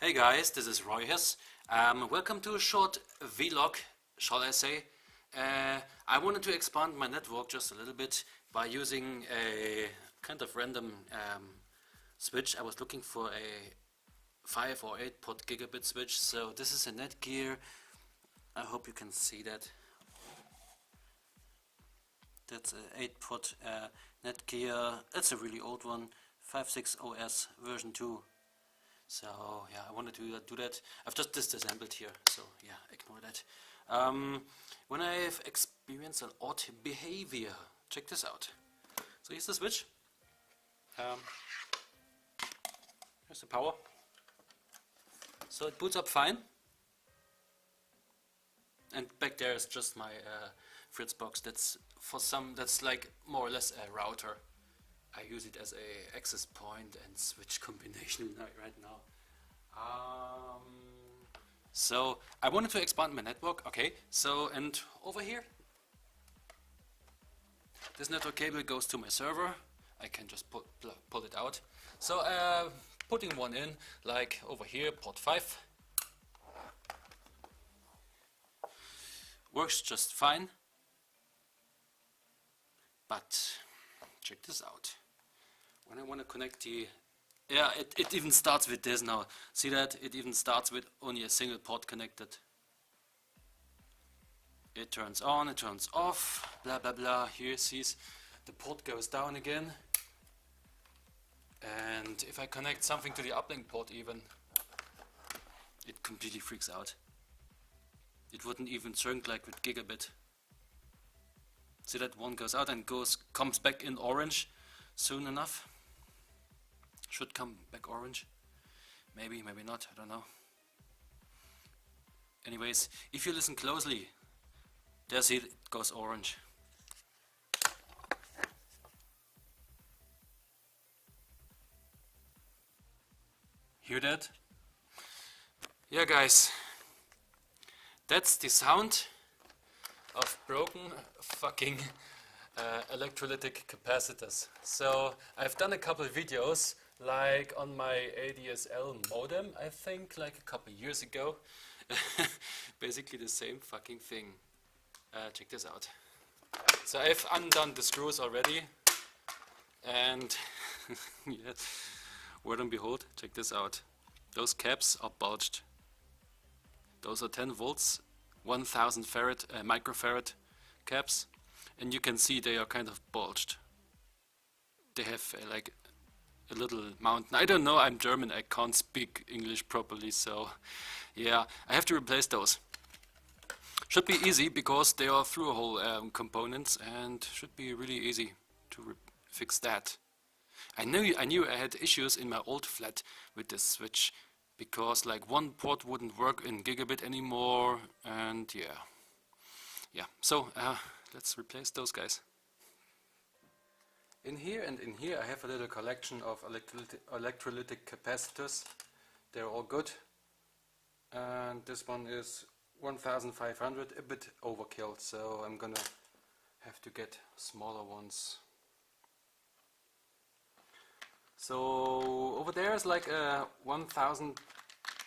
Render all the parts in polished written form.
Hey guys, this is Roy here. Welcome to a short vlog, shall I say. I wanted to expand my network just a little bit by using a kind of random switch. I was looking for a 5 or 8 port gigabit switch, so this is a Netgear. I hope you can see that. That's an 8 port Netgear. It's a really old one, 5.6 OS version 2. So yeah, I wanted to do that. I've just disassembled here, so yeah, ignore that. When I've experienced an odd behavior, check this out. So here's the switch. Here's the power. So it boots up fine. And back there is just my Fritzbox. That's that's like more or less a router. I use it as a access point and switch combination right now. So I wanted to expand my network. Okay, so and over here, this network cable goes to my server. I can just pull it out. So putting one in, like over here, port 5, works just fine. But check this out. When I want to connect the... Yeah, it even starts with this now. See that? It even starts with only a single port connected. It turns on, it turns off, blah blah blah. Here sees the port goes down again. And if I connect something to the uplink port even, it completely freaks out. It wouldn't even shrink like with gigabit. See that one goes out and comes back in orange soon enough. Should come back orange. Maybe, maybe not, I don't know. Anyways, if you listen closely, there's it goes orange. Hear that? Yeah guys, that's the sound of broken fucking electrolytic capacitors. So I've done a couple of videos like on my ADSL modem, I think like a couple of years ago. Basically the same fucking thing. Check this out. So I've undone the screws already and yeah, word and behold, check this out. Those caps are bulged. Those are 10 volts, 1000 farad, microfarad caps, and you can see they are kind of bulged. They have like a little mountain. I don't know, I'm German, I can't speak English properly, so yeah, I have to replace those. Should be easy because they are through-hole components and should be really easy to fix that. I knew I had issues in my old flat with this switch because like one port wouldn't work in gigabit anymore, and yeah. So let's replace those guys. In here and in here I have a little collection of electrolytic capacitors. They're all good. And this one is 1500, a bit overkill, so I'm gonna have to get smaller ones. So over there is like a 1000,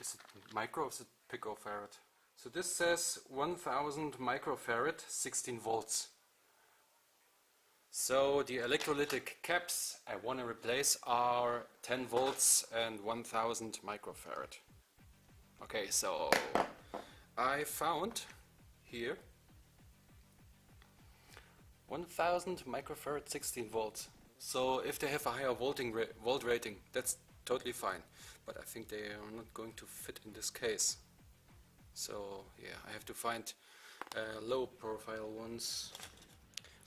is it micro or is it picofarad? So this says 1000 microfarad, 16 volts. So the electrolytic caps I want to replace are 10 volts and 1000 microfarad. Okay, so I found here 1000 microfarad, 16 volts. So if they have a higher volt rating, that's totally fine. But I think they are not going to fit in this case. So yeah, I have to find low profile ones.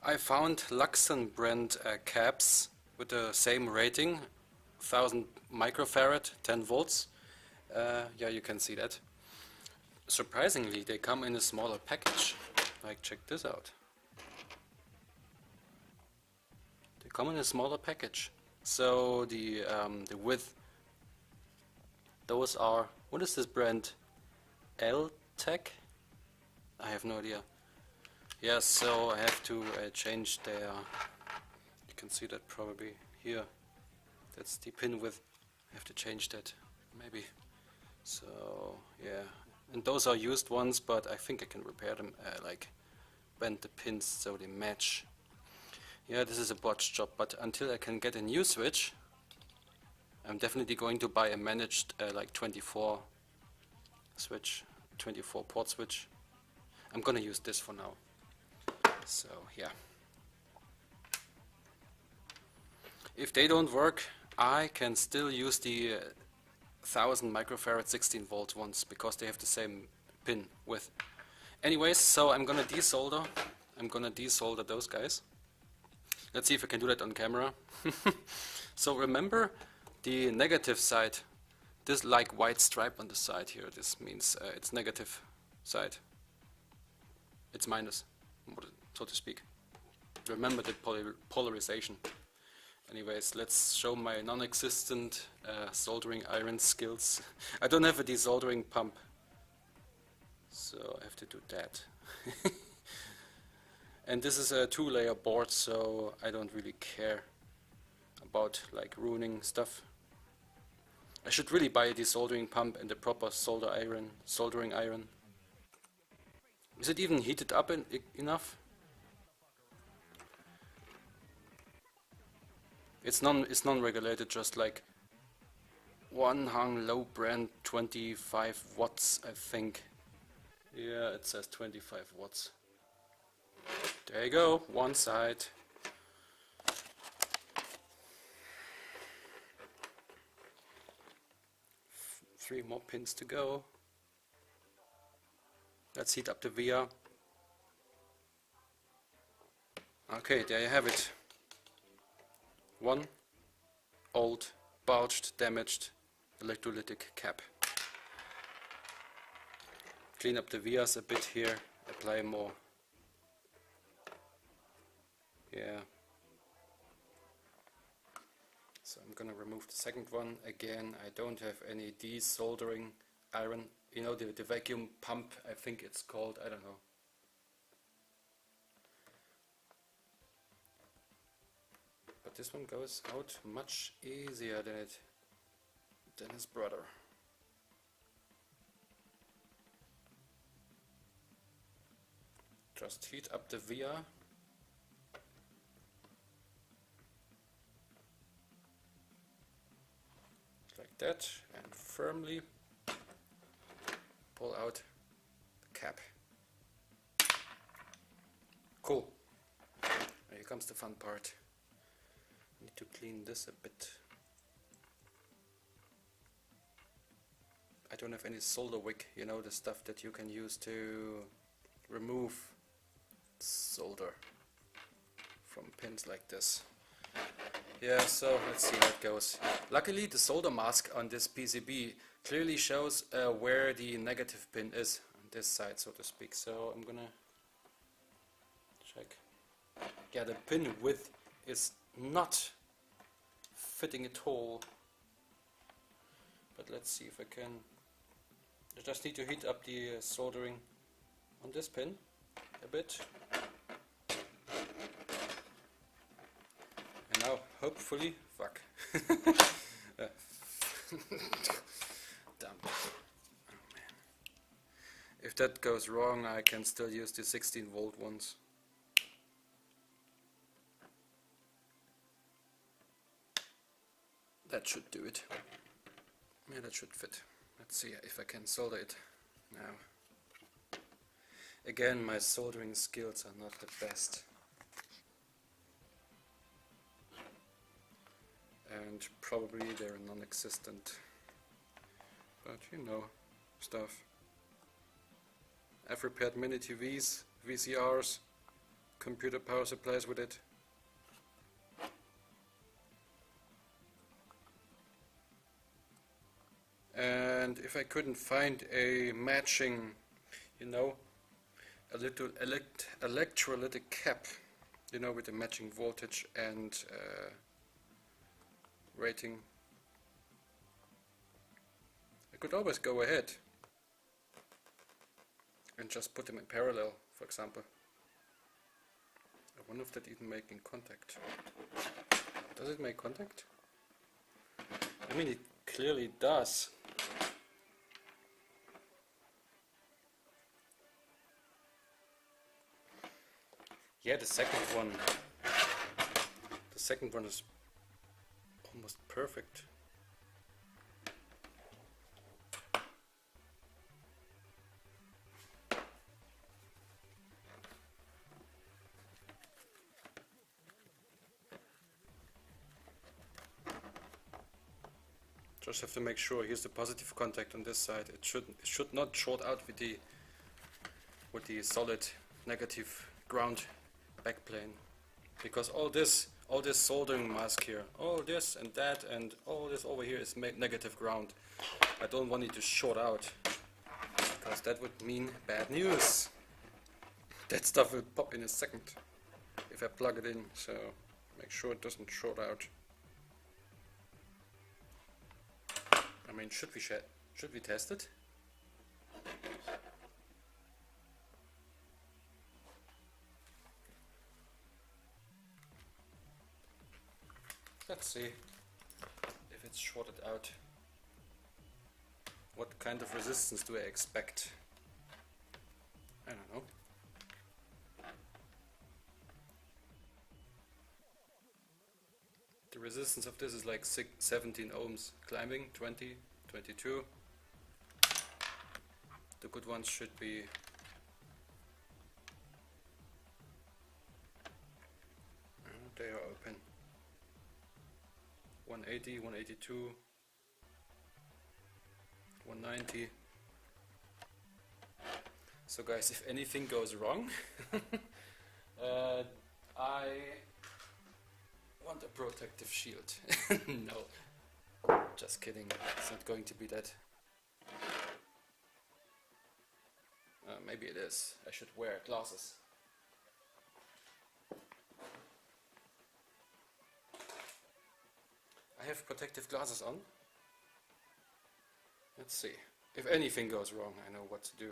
I found Luxon brand caps with the same rating, 1000 microfarad, 10 volts. Yeah, you can see that. Surprisingly, they come in a smaller package. Like, check this out. They come in a smaller package. So the width, those are, what is this brand? L-Tech? I have no idea. Yeah, so I have to change their, you can see that probably here. That's the pin width. I have to change that maybe So yeah, and those are used ones, but I think I can repair them, like bend the pins so they match. Yeah, this is a botched job, but until I can get a new switch, I'm definitely going to buy a managed like 24 switch, 24 port switch. I'm gonna use this for now. So yeah. If they don't work, I can still use the 1000 microfarad 16 volt ones because they have the same pin width. Anyways, so I'm gonna desolder. I'm gonna desolder those guys. Let's see if I can do that on camera. So remember the negative side, this like white stripe on the side here, this means it's negative side. It's minus, so to speak. Remember the polarization. Anyways, let's show my non-existent soldering iron skills. I don't have a desoldering pump, so I have to do that. And this is a 2-layer board, so I don't really care about like ruining stuff. I should really buy a desoldering pump and a proper soldering iron. Is it even heated up enough? It's non-regulated, just like one hung low brand 25 watts, I think. Yeah, it says 25 watts. There you go, one side. Three more pins to go. Let's heat up the via. Okay, there you have it. One old, bulged, damaged electrolytic cap. Clean up the vias a bit here, apply more. Yeah. So I'm gonna remove the second one. Again, I don't have any desoldering iron. You know, the vacuum pump, I think it's called, I don't know. But this one goes out much easier than his brother. Just heat up the via. Like that, and firmly pull out the cap. Cool. Here comes the fun part. Need to clean this a bit. I don't have any solder wick, you know, the stuff that you can use to remove solder from pins like this. Yeah, so let's see how it goes. Luckily the solder mask on this PCB clearly shows where the negative pin is on this side, so to speak. So I'm gonna check. Yeah, the pin width is not fitting at all. But let's see if I can. I just need to heat up the soldering on this pin a bit. And now, hopefully, fuck. Damn. Oh man. If that goes wrong, I can still use the 16 volt ones. That should do it. Yeah, that should fit. Let's see if I can solder it now. Again, my soldering skills are not the best. And probably they're non-existent. But you know, stuff. I've repaired mini TVs, VCRs, computer power supplies with it. And if I couldn't find a matching, you know, a little electrolytic cap, you know, with a matching voltage and rating, I could always go ahead and just put them in parallel, for example. I wonder if that even making contact. Does it make contact? I mean, it clearly does. Yeah, the second one is almost perfect. Just have to make sure. Here's the positive contact on this side. It should not short out with the solid negative ground backplane, because all this soldering mask here, all this and that and all this over here is negative ground. I don't want it to short out, because that would mean bad news. That stuff will pop in a second if I plug it in, so make sure it doesn't short out. I mean, should we test it? Let's see if it's shorted out. What kind of resistance do I expect? I don't know. The resistance of this is like 17 ohms, climbing 20, 22. The good ones should be they are open. 180, 182, 190. So guys, if anything goes wrong, I want a protective shield. No, just kidding. It's not going to be that. Maybe it is. I should wear glasses. I have protective glasses on. Let's see. If anything goes wrong, I know what to do.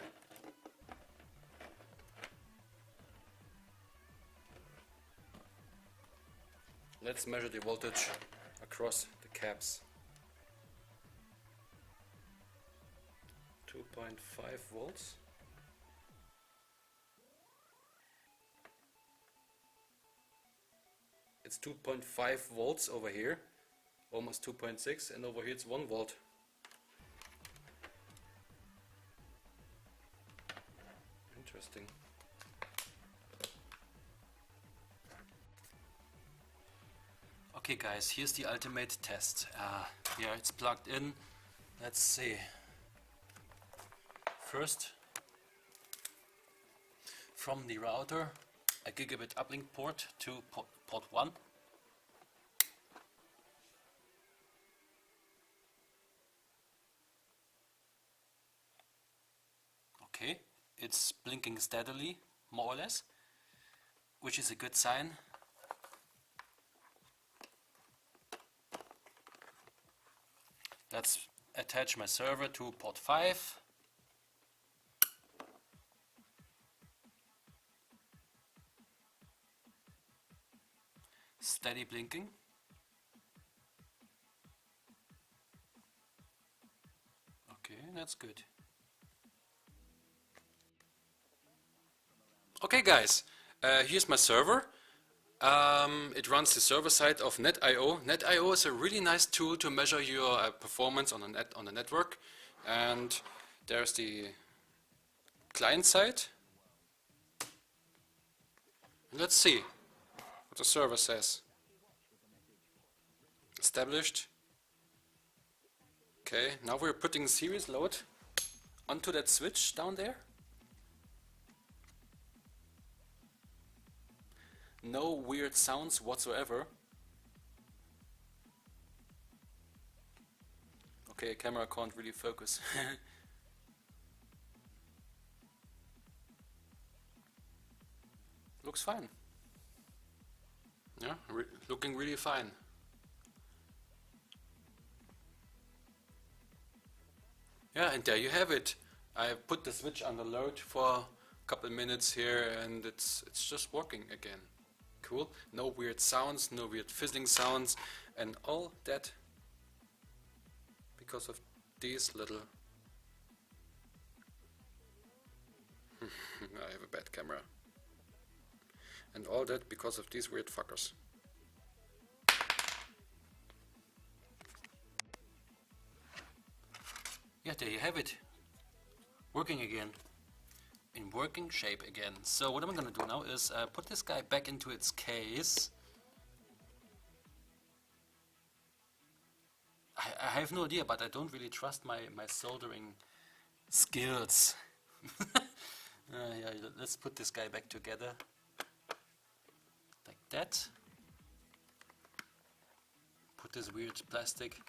Let's measure the voltage across the caps. 2.5 volts. It's 2.5 volts over here, almost 2.6, and over here it's 1 volt. Interesting. Okay guys, here's the ultimate test. Here it's plugged in. Let's see. First, from the router, a gigabit uplink port to port 1. Okay, it's blinking steadily, more or less, which is a good sign. Let's attach my server to port 5. Steady blinking. Okay, that's good. Okay guys, here's my server. It runs the server side of Net.io. Net.io is a really nice tool to measure your performance on the network. And there's the client side. Let's see what the server says. Established. Okay, now we're putting series load onto that switch down there. No weird sounds whatsoever. Okay, camera can't really focus. Looks fine. Yeah, looking really fine. Yeah, and there you have it. I put the switch under load for a couple minutes here and it's just working again. Cool. No weird sounds, no weird fizzling sounds, and all that because of these little I have a bad camera. And all that because of these weird fuckers. Yeah, there you have it. Working again. In working shape again. So what I'm gonna do now is put this guy back into its case. I have no idea, but I don't really trust my soldering skills. Yeah, let's put this guy back together. Like that. Put this weird plastic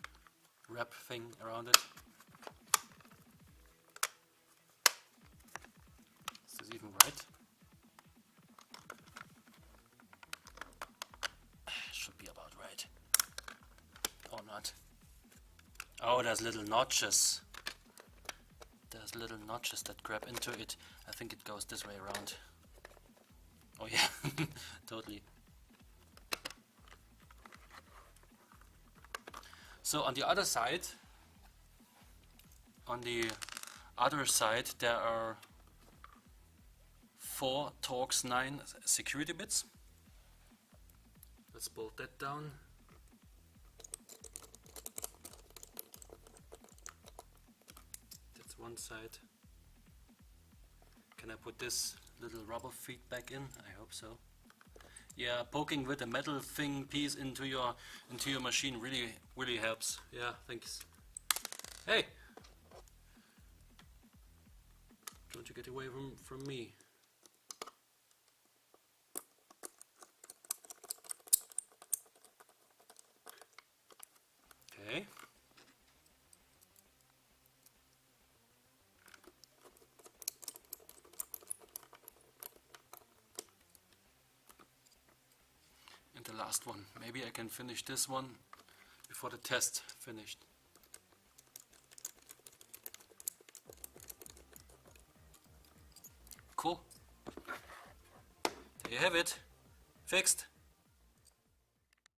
wrap thing around it. Is this even right? Should be about right. Or not. Oh, there's little notches. There's little notches that grab into it. I think it goes this way around. Oh yeah, totally. So on the other side, there are 4 Torx 9 security bits. Let's bolt that down. That's one side. Can I put this little rubber feet back in? I hope so. Yeah, poking with a metal thing piece into your machine really helps. Yeah, thanks. Hey! Don't you get away from me. Okay. And the last one. Maybe I can finish this one before the test finished. Cool. There you have it. Fixed.